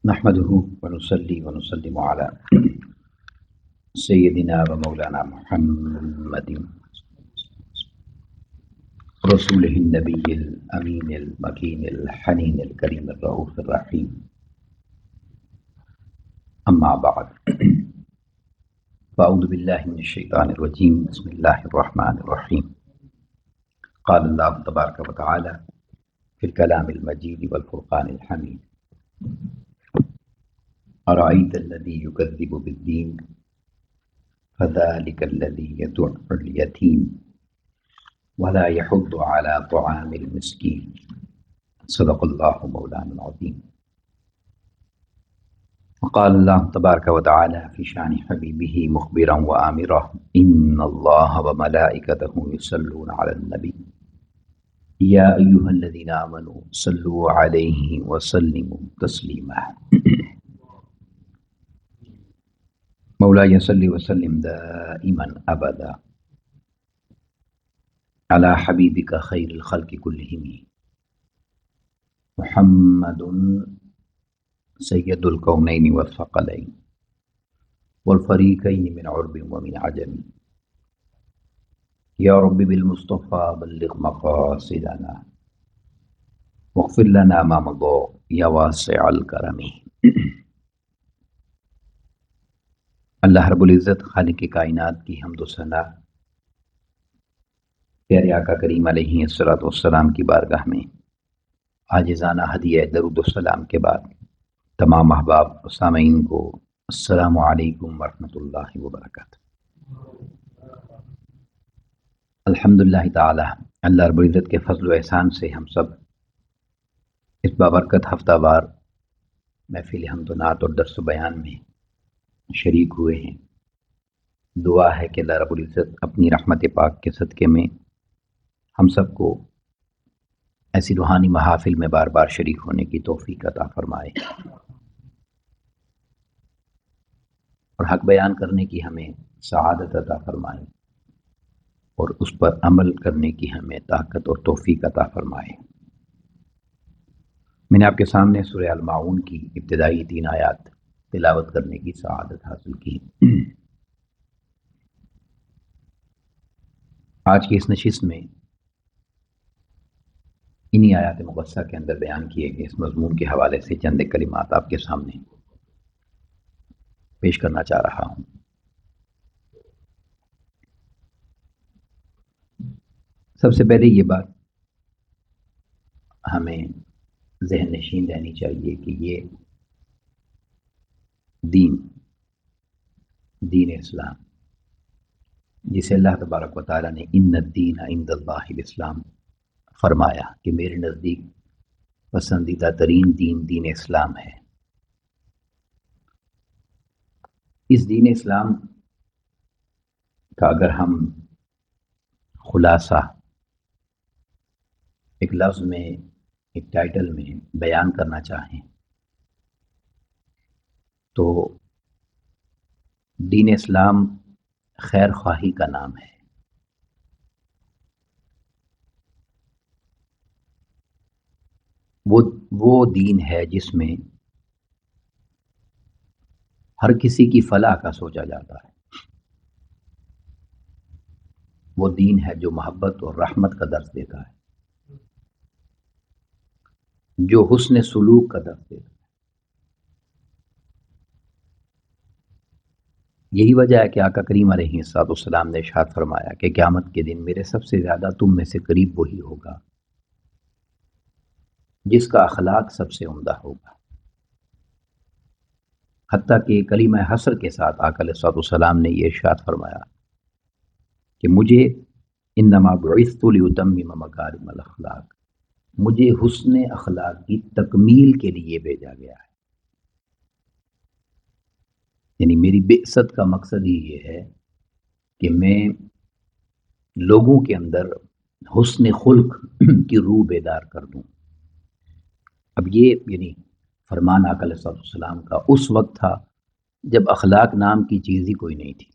نحمده ونصلي ونسلم على سيدنا ومولانا محمد رسوله النبي الأمين المكين الحنين الكريم الرؤوف الرحيم. أما بعد، فأعوذ بالله من الشيطان الرجيم. بسم الله الرحمن الرحيم. قال الله تبارك وتعالى في الكلام المجيد والفرقان الحميد: أرأيت الذي يكذب بالدين فذلك الذي يدع اليتيم ولا يحض على طعام المسكين. صدق الله مولانا العظيم. وقال الله تبارك وتعالى في شان حبيبه مخبرا وآمرا: إن الله وملائكته يصلون على النبي يا أيها الذين آمنوا صلوا عليه وسلموا تسليما. مولاي صل وسلم دائما ابدا على حبيبك خير الخلق كلهم محمد سيد الكونين والثقلين والفريقين من عرب ومن عجم. يا رب بالمصطفى بلغ مقاصدنا واغفر لنا ما مضى يا واسع الكرم. اللہ رب العزت خالق کائنات کی حمد و ثنا پیارے آقا کریم علیہ الصلوۃ والسلام کی بارگاہ میں عاجزانہ ہدیہ درود و سلام کے بعد تمام احباب و سامعین کو السلام علیکم ورحمۃ اللہ وبرکاتہ. الحمدللہ تعالی اللہ رب العزت کے فضل و احسان سے ہم سب اس بابرکت ہفتہ وار محفل حمد و نعت اور درس و بیان میں شریک ہوئے ہیں. دعا ہے کہ اللہ رب العزت اپنی رحمت پاک کے صدقے میں ہم سب کو ایسی روحانی محافل میں بار بار شریک ہونے کی توفیق عطا فرمائے اور حق بیان کرنے کی ہمیں سعادت عطا فرمائے اور اس پر عمل کرنے کی ہمیں طاقت اور توفیق عطا فرمائے. میں نے آپ کے سامنے سورہ الماعون کی ابتدائی 3 آیات تلاوت کرنے کی سعادت حاصل کی. آج کی اس نشست میں انہی آیات مقدسہ کے اندر بیان کیے گئے اس مضمون کے حوالے سے چند کلمات آپ کے سامنے پیش کرنا چاہ رہا ہوں. سب سے پہلے یہ بات ہمیں ذہن نشین رہنی چاہیے کہ یہ دین اسلام جسے اللہ تبارک و تعالیٰ نے ان الدین عند اللہ الاسلام فرمایا کہ میرے نزدیک پسندیدہ ترین دین اسلام ہے. اس دین اسلام کا اگر ہم خلاصہ ایک لفظ میں ایک ٹائٹل میں بیان کرنا چاہیں تو دین اسلام خیر خواہی کا نام ہے. وہ دین ہے جس میں ہر کسی کی فلاح کا سوچا جاتا ہے. وہ دین ہے جو محبت اور رحمت کا درس دیتا ہے، جو حسن سلوک کا درس دیتا ہے. یہی وجہ ہے کہ آقا کریم علیہ السلام نے ارشاد فرمایا کہ قیامت کے دن میرے سب سے زیادہ تم میں سے قریب وہی ہوگا جس کا اخلاق سب سے عمدہ ہوگا. حتیٰ کہ کلمہ حسر کے ساتھ آقا علیہ السلام نے یہ ارشاد فرمایا کہ مجھے انما بعثت لاتمم مکارم الاخلاق، مجھے حسن اخلاق کی تکمیل کے لیے بھیجا گیا ہے. یعنی میری بعثت کا مقصد ہی یہ ہے کہ میں لوگوں کے اندر حسن خلق کی روح بیدار کر دوں. اب یہ یعنی فرمان آقا علیہ السلام کا اس وقت تھا جب اخلاق نام کی چیز ہی کوئی نہیں تھی.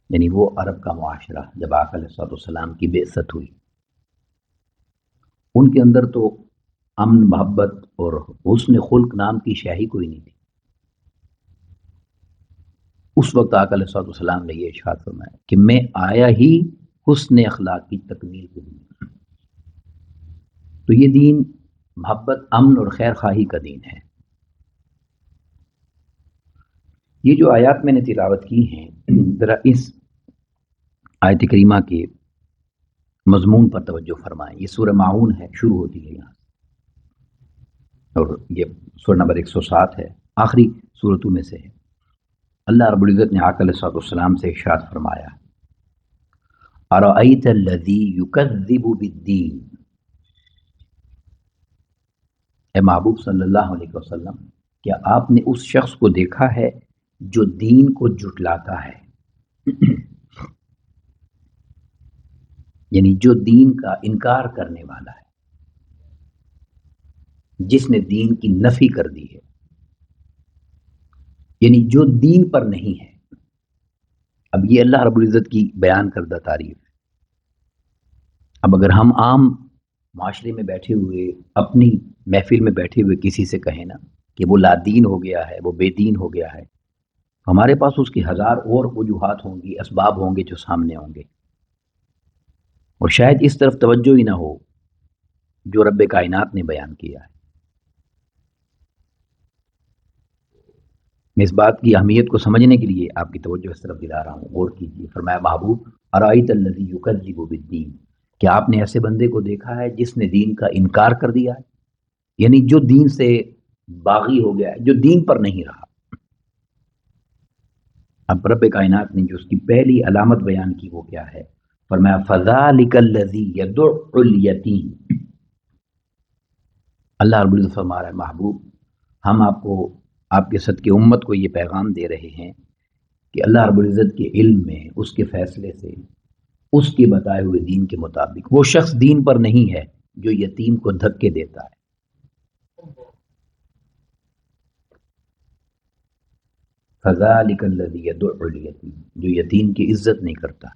یعنی وہ عرب کا معاشرہ جب آقا علیہ السلام کی بعثت ہوئی، ان کے اندر تو امن محبت اور حسن خلق نام کی شے ہی کوئی نہیں تھی۔ اس وقت آقا علیہ الصلوۃ والسلام نے یہ ارشاد فرمایا کہ میں آیا ہی حسن اخلاق کی تکمیل کے لیے۔ تو یہ دین محبت، امن اور خیر خواہی کا دین ہے۔ یہ جو آیات میں نے تلاوت کی ہیں، ذرا اس آیت کریمہ کے مضمون پر توجہ فرمائیں۔ یہ سورہ ماعون ہے، شروع ہوتی ہے یہاں، اور یہ سورہ نمبر 107 ہے، آخری سورتوں میں سے ہے۔ اللہ رب العزت نے آقا علیہ الصلوۃ والسلام سے ارشاد فرمایا، اَرَأَيْتَ الَّذِي يُكَذِّبُ بِالدِّينِ، اے محبوب صلی اللہ علیہ وسلم، کیا آپ نے اس شخص کو دیکھا ہے جو دین کو جھٹلاتا ہے؟ یعنی جو دین کا انکار کرنے والا ہے، جس نے دین کی نفی کر دی ہے، یعنی جو دین پر نہیں ہے۔ اب یہ اللہ رب العزت کی بیان کردہ تعریف ہے۔ اب اگر ہم عام معاشرے میں بیٹھے ہوئے، اپنی محفل میں بیٹھے ہوئے کسی سے کہیں نا کہ وہ لا دین ہو گیا ہے، وہ بے دین ہو گیا ہے، ہمارے پاس اس کی ہزار اور وجوہات ہوں گی، اسباب ہوں گے جو سامنے ہوں گے، اور شاید اس طرف توجہ ہی نہ ہو جو رب کائنات نے بیان کیا ہے۔ میں اس بات کی اہمیت کو سمجھنے کے لیے آپ کی توجہ اس طرف دلا رہا ہوں، غور کیجیے۔ فرمایا، محبوب ارائیت الذی یکذب بالدین، کیا آپ نے ایسے بندے کو دیکھا ہے جس نے دین کا انکار کر دیا ہے؟ یعنی جو دین سے باغی ہو گیا ہے، جو دین پر نہیں رہا۔ اب رب کائنات نے جو اس کی پہلی علامت بیان کی وہ کیا ہے؟ فرمایا، فذالک الذی یدع الیتیم۔ اللہ رب العزت فرما رہا ہے، محبوب ہم آپ کو، آپ کے صدقے امت کو یہ پیغام دے رہے ہیں کہ اللہ رب العزت کے علم میں، اس کے فیصلے سے، اس کے بتائے ہوئے دین کے مطابق وہ شخص دین پر نہیں ہے جو یتیم کو دھکے دیتا ہے۔ فذالک الذی یدع الیتیم، جو یتیم کی عزت نہیں کرتا،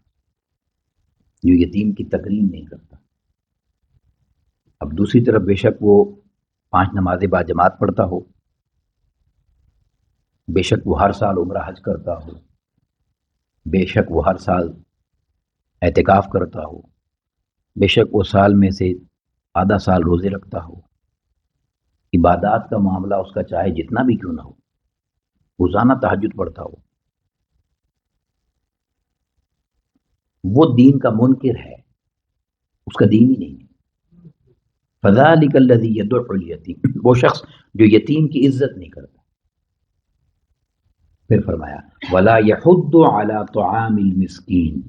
جو یتیم کی تکریم نہیں کرتا۔ اب دوسری طرف بے شک وہ 5 نمازیں با جماعت پڑھتا ہو، بے شک وہ ہر سال عمرہ حج کرتا ہو، بے شک وہ ہر سال اعتکاف کرتا ہو، بے شک وہ سال میں سے آدھا سال روزے رکھتا ہو، عبادات کا معاملہ اس کا چاہے جتنا بھی کیوں نہ ہو، روزانہ تہجد پڑھتا ہو، وہ دین کا منکر ہے، اس کا دین ہی نہیں ہے۔ فذالک الذی یدع الیتیم، وہ شخص جو یتیم کی عزت نہیں کرتا۔ پھر فرمایا، ولا یحض علی طعام المسکین،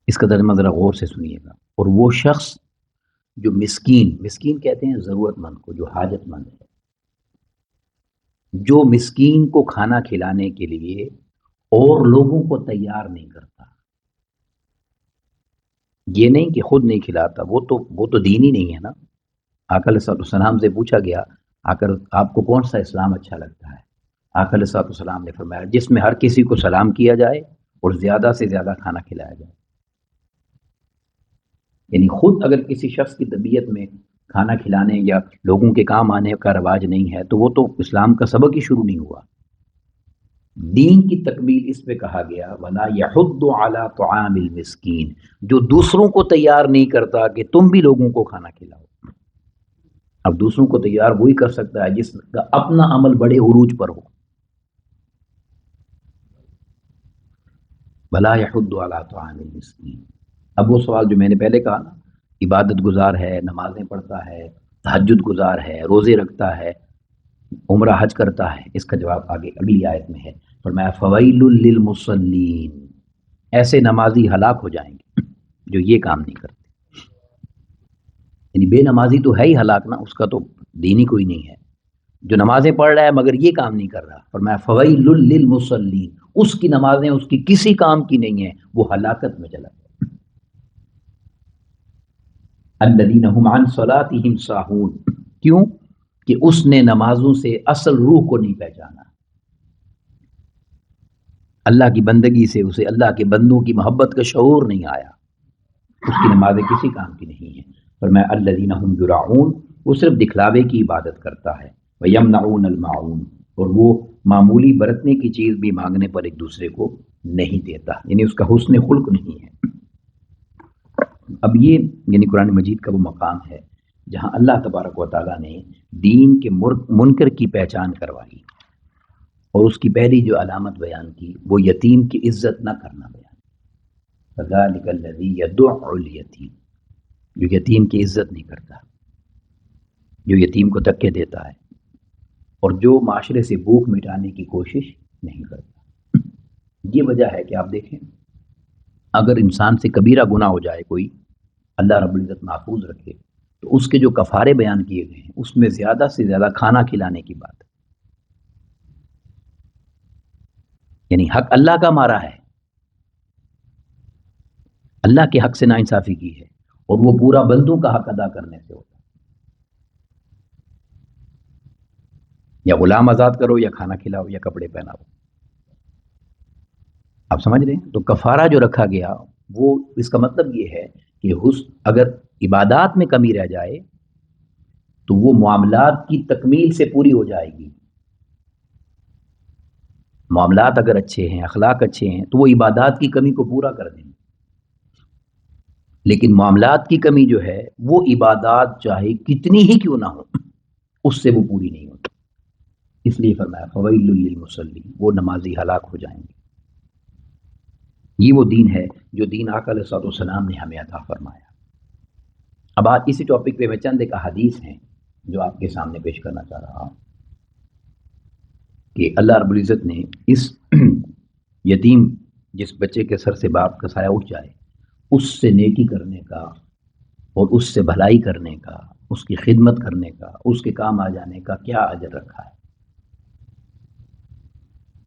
اس کا ترجمہ ذرا غور سے سنیے گا۔ اور وہ شخص جو مسکین، مسکین کہتے ہیں ضرورت مند کو، جو حاجت مند ہے، جو مسکین کو کھانا کھلانے کے لیے اور لوگوں کو تیار نہیں کرتا، یہ نہیں کہ خود نہیں کھلاتا، وہ تو دین ہی نہیں ہے نا۔ آقا علیہ السلام سے پوچھا گیا، آپ کو کون سا اسلام اچھا لگتا ہے؟ آقا علیہ السلام نے فرمایا، جس میں ہر کسی کو سلام کیا جائے اور زیادہ سے زیادہ کھانا کھلایا جائے۔ یعنی خود اگر کسی شخص کی طبیعت میں کھانا کھلانے یا لوگوں کے کام آنے کا رواج نہیں ہے تو وہ تو اسلام کا سبق ہی شروع نہیں ہوا۔ دین کی تکمیل اس پہ کہا گیا، وَلَا يَحُضُّ عَلَىٰ طَعَامِ الْمِسْكِينِ، جو دوسروں کو تیار نہیں کرتا کہ تم بھی لوگوں کو کھانا کھلاؤ۔ اب دوسروں کو تیار وہی کر سکتا ہے جس کا اپنا عمل بڑے عروج پر ہو۔ وَلَا يَحُضُّ عَلَىٰ طَعَامِ الْمِسْكِينِ۔ اب وہ سوال جو میں نے پہلے کہا نا، عبادت گزار ہے، نمازیں پڑھتا ہے، تہجد گزار ہے، روزے رکھتا ہے، عمرہ حج کرتا ہے، اس کا جواب آگے اگلی آیت میں ہے۔ فرمایا، فَوَيْلٌ لِّلْمُصَلِّينَ، ایسے نمازی ہلاک ہو جائیں گے جو یہ کام نہیں کرتے۔ یعنی بے نمازی تو ہے ہی ہلاک نا، اس کا تو دین ہی کوئی نہیں ہے، جو نمازیں پڑھ رہا ہے مگر یہ کام نہیں کر رہا۔ فرمایا، فَوَيْلٌ لِّلْمُصَلِّينَ، اس کی نمازیں اس کی کسی کام کی نہیں ہیں، وہ ہلاکت میں چلا گیا۔ الذین هم عن صلاتهم ساہون، کیوں کہ اس نے نمازوں سے اصل روح کو نہیں پہچانا۔ اللہ کی بندگی سے اسے اللہ کے بندوں کی محبت کا شعور نہیں آیا، اس کی نمازیں کسی کام کی نہیں ہیں۔ فرمایا الذین هم یراؤون، وہ صرف دکھلاوے کی عبادت کرتا ہے، ویمنعون الماعون، اور وہ معمولی برتنے کی چیز بھی مانگنے پر ایک دوسرے کو نہیں دیتا، یعنی اس کا حسن خلق نہیں ہے۔ اب یہ یعنی قرآن مجید کا وہ مقام ہے جہاں اللہ تبارک و تعالیٰ نے دین کے منکر کی پہچان کروائی، اور اس کی پہلی جو علامت بیان کی وہ یتیم کی عزت نہ کرنا بیان، فذلک الذی یدع الیتیم، جو یتیم کی عزت نہیں کرتا، جو یتیم کو دھکے دیتا ہے، اور جو معاشرے سے بھوک مٹانے کی کوشش نہیں کرتا۔ یہ وجہ ہے کہ آپ دیکھیں، اگر انسان سے کبیرہ گناہ ہو جائے کوئی، اللہ رب العزت محفوظ رکھے، تو اس کے جو کفارے بیان کیے گئے ہیں اس میں زیادہ سے زیادہ کھانا کھلانے کی بات ہے، یعنی حق اللہ کا مارا ہے، اللہ کے حق سے ناانصافی کی ہے، اور وہ پورا بندوں کا حق ادا کرنے سے ہوتا ہے، یا غلام آزاد کرو، یا کھانا کھلاؤ، یا کپڑے پہناؤ، آپ سمجھ رہے ہیں؟ تو کفارہ جو رکھا گیا وہ اس کا مطلب یہ ہے کہ اگر عبادات میں کمی رہ جائے تو وہ معاملات کی تکمیل سے پوری ہو جائے گی۔ معاملات اگر اچھے ہیں، اخلاق اچھے ہیں، تو وہ عبادات کی کمی کو پورا کر دیں گے، لیکن معاملات کی کمی جو ہے وہ عبادات چاہے کتنی ہی کیوں نہ ہو اس سے وہ پوری نہیں ہوتی، اس لیے فرمایا فویل للمصلین، وہ نمازی ہلاک ہو جائیں گے۔ یہ وہ دین ہے جو دین آقا علیہ الصلوۃ والسلام نے ہمیں عطا فرمایا۔ اب آج اسی ٹاپک پہ میں چند ایک احادیث ہیں جو آپ کے سامنے پیش کرنا چاہ رہا ہوں کہ اللہ رب العزت نے اس یتیم، جس بچے کے سر سے باپ کا سایہ اٹھ جائے، اس سے نیکی کرنے کا اور اس سے بھلائی کرنے کا، اس کی خدمت کرنے کا، اس کے کام آ جانے کا کیا اجر رکھا ہے۔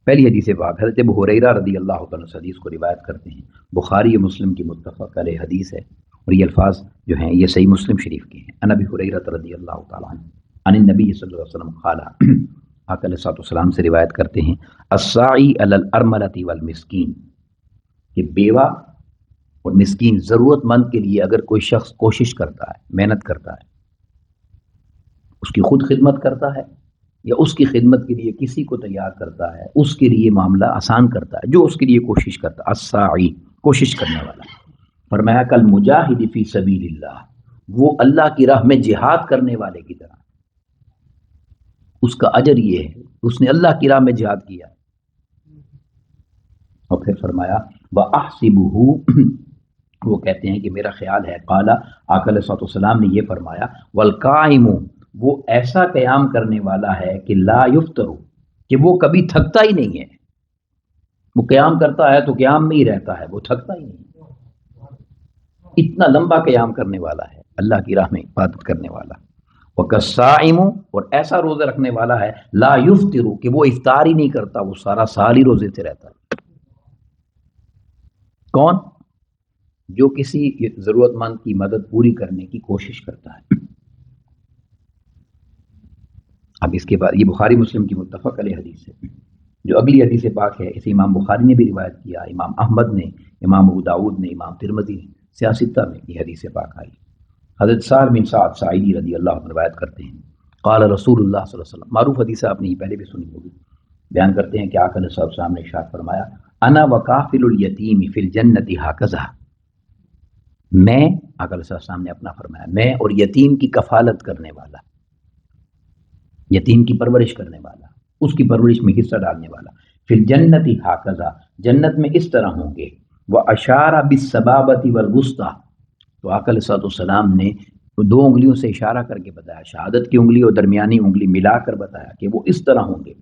پہلی حدیث پاک حضرت ابو ہریرہ رضی اللہ تعالیٰ عنہ حدیث کو روایت کرتے ہیں، بخاری اور مسلم کی متفق علیہ حدیث ہے، اور یہ الفاظ جو ہیں یہ صحیح مسلم شریف کے ہیں۔ عن ابی ہریرہ رضی اللہ تعالیٰ عنہ عن النبی صلی اللہ علیہ وسلم قال، آقا علیہ الصلوۃ والسلام سے روایت کرتے ہیں، الساعی علی الارملۃ والمسکین، کہ بیوہ اور مسکین، ضرورت مند کے لیے اگر کوئی شخص کوشش کرتا ہے، محنت کرتا ہے، اس کی خود خدمت کرتا ہے یا اس کی خدمت کے لیے کسی کو تیار کرتا ہے، اس کے لیے معاملہ آسان کرتا ہے، جو اس کے لیے کوشش کرتا ہے، الساعی، کوشش کرنے والا۔ فرمایا کل مجاہد فی سبیل اللہ، وہ اللہ کی راہ میں جہاد کرنے والے کی طرح، اس کا اجر یہ ہے اس نے اللہ کی راہ میں جہاد کیا۔ اور پھر فرمایا وَأَحْسِبُهُ، وہ کہتے ہیں کہ میرا خیال ہے، قال، آقا علیہ الصلوۃ والسلام نے یہ فرمایا، وَالْقَائِمُ، وہ ایسا قیام کرنے والا ہے کہ لا یفتر، کہ وہ کبھی تھکتا ہی نہیں ہے، وہ قیام کرتا ہے تو قیام میں ہی رہتا ہے، وہ تھکتا ہی نہیں، اتنا لمبا قیام کرنے والا ہے، اللہ کی راہ میں عبادت کرنے والا۔ وَكَالصَّائِمُ، اور ایسا روزہ رکھنے والا ہے، لا یفتر، کہ وہ افطار ہی نہیں کرتا، وہ سارا سال ہی روزے سے رہتا ہے۔ کون؟ جو کسی ضرورت مند کی مدد پوری کرنے کی کوشش کرتا ہے۔ اب اس کے بعد یہ بخاری مسلم کی متفق علیہ حدیث ہے۔ جو اگلی حدیث پاک ہے اسے امام بخاری نے بھی روایت کیا، امام احمد نے، امام ابو داؤد نے، امام ترمذی نے، سیاستہ میں یہ حدیث پاک آئی۔ حضرت سعد بن سعد ساعدی رضی اللہ عنہ روایت کرتے ہیں، قال رسول اللہ صلی اللہ علیہ وسلم، معروف حدیث آپ نے یہ پہلے بھی سنی ہوگی، بیان کرتے ہیں کہ آقا علیہ السلام نے ارشاد فرمایا، انا وکافل الیتیم فی الجنۃ ھکذا، میں، آقا علیہ السلام نے اپنا فرمایا، میں اور یتیم کی کفالت کرنے والا، یتیم کی پرورش کرنے والا، اس کی پرورش میں حصہ ڈالنے والا، فی الجنۃ ھکذا، جنت میں اس طرح ہوں گے، واشار بالسبابۃ والوسطی، تو آقا علیہ السلام نے دو انگلیوں سے اشارہ کر کے بتایا، شہادت کی انگلی اور درمیانی انگلی ملا کر بتایا کہ وہ اس طرح ہوں گے،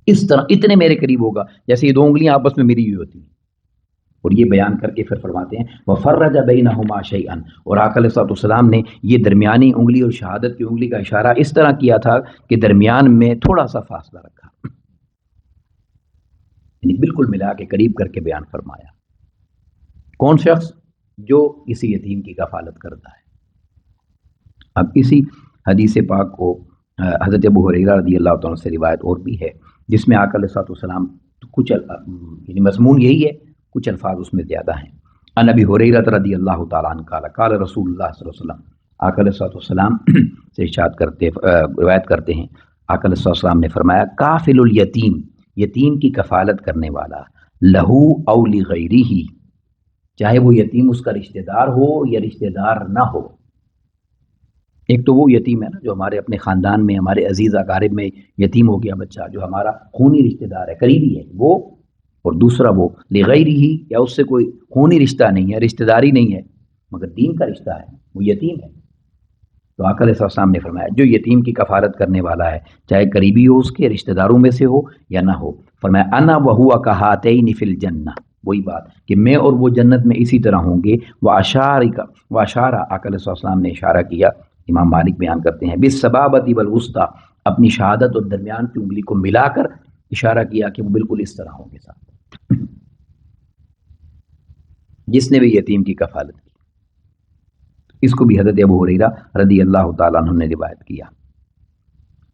اس طرح اتنے میرے قریب ہوگا جیسے یہ دو انگلیاں آپس میں ملی ہوئی ہوتی ہیں۔ اور یہ بیان کر کے پھر فرماتے ہیں وَفَرَّجَ بَيْنَهُمَا شَيْئًا، اور آقا علیہ السلام نے یہ درمیانی انگلی اور شہادت کی انگلی کا اشارہ اس طرح کیا تھا کہ درمیان میں تھوڑا سا فاصلہ رکھا، یعنی بالکل ملا کے قریب کر کے بیان فرمایا۔ کون شخص؟ جو کسی یتیم کی کفالت کرتا ہے۔ اب اسی حدیث پاک کو حضرت ابو ہریرہ رضی اللہ تعالیٰ سے روایت اور بھی ہے جس میں آقا علیہ السلام کچھ یعنی مضمون یہی ہے، کچھ الفاظ اس میں زیادہ ہیں۔ عن ابی ہریرہ رضی اللہ تعالیٰ عنہ قال قال رسول اللہ صلی اللہ علیہ وسلم، آقا علیہ الصلوۃ والسلام سے ارشاد کرتے روایت کرتے ہیں، آقا علیہ الصلوۃ والسلام نے فرمایا کافل الیتیم، یتیم کی کفالت کرنے والا، لہو او لغیرہ، چاہے وہ یتیم اس کا رشتہ دار ہو یا رشتہ دار نہ ہو۔ ایک تو وہ یتیم ہے نا جو ہمارے اپنے خاندان میں، ہمارے عزیز اقارب میں یتیم ہو گیا بچہ، جو ہمارا خونی رشتہ دار ہے، قریبی ہے وہ، اور دوسرا وہ لغیرہ ہی، یا اس سے کوئی خونی رشتہ نہیں ہے، رشتہ داری نہیں ہے مگر دین کا رشتہ ہے، وہ یتیم ہے۔ تو آقا علیہ السلام نے فرمایا جو یتیم کی کفالت کرنے والا ہے، چاہے قریبی ہو اس کے، رشتہ داروں میں سے ہو یا نہ ہو، فرمایا انا وہو کہاتین فی الجنہ، وہی بات کہ میں اور وہ جنت میں اسی طرح ہوں گے۔ واشارہ آقا علیہ السلام نے اشارہ کیا، امام مالک بیان کرتے ہیں، بالسبابۃ والوسطی، اپنی شہادت اور درمیان کی انگلی کو ملا کر اشارہ کیا کہ وہ بالکل اس طرح ہوں گے ساتھ، جس نے بھی یتیم کی کفالت کی۔ اس کو بھی حضرت ابو ہریرہ رضی اللہ تعالیٰ عنہ نے روایت کیا۔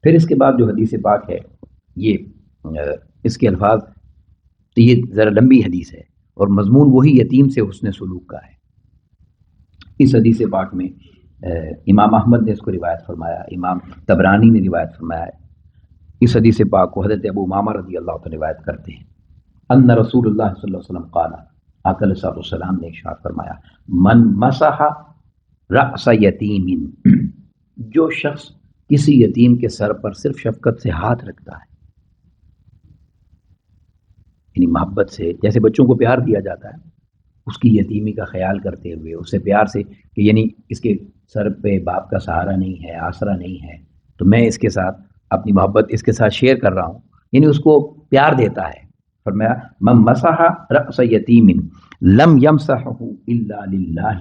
پھر اس کے بعد جو حدیث پاک ہے، یہ اس کے الفاظ، تو یہ ذرا لمبی حدیث ہے اور مضمون وہی یتیم سے حسن سلوک کا ہے۔ اس حدیث پاک میں امام احمد نے اس کو روایت فرمایا، امام طبرانی نے روایت فرمایا ہے۔ اس حدیث پاک کو حضرت ابو امامہ رضی اللہ عنہ روایت کرتے ہیں، ان رسول اللہ صلی اللہ علیہ وسلم قال، آقا علیہ السلام نے ارشاد فرمایا، من مسح رأس یتیم، جو شخص کسی یتیم کے سر پر صرف شفقت سے ہاتھ رکھتا ہے، یعنی محبت سے، جیسے بچوں کو پیار دیا جاتا ہے، اس کی یتیمی کا خیال کرتے ہوئے اسے پیار سے، کہ یعنی اس کے سر پہ باپ کا سہارا نہیں ہے، آسرا نہیں ہے، تو میں اس کے ساتھ اپنی محبت اس کے ساتھ شیئر کر رہا ہوں، یعنی اس کو پیار دیتا ہے۔ فرمایا من مسح رأس یتیم لم یمسحہ الا للہ،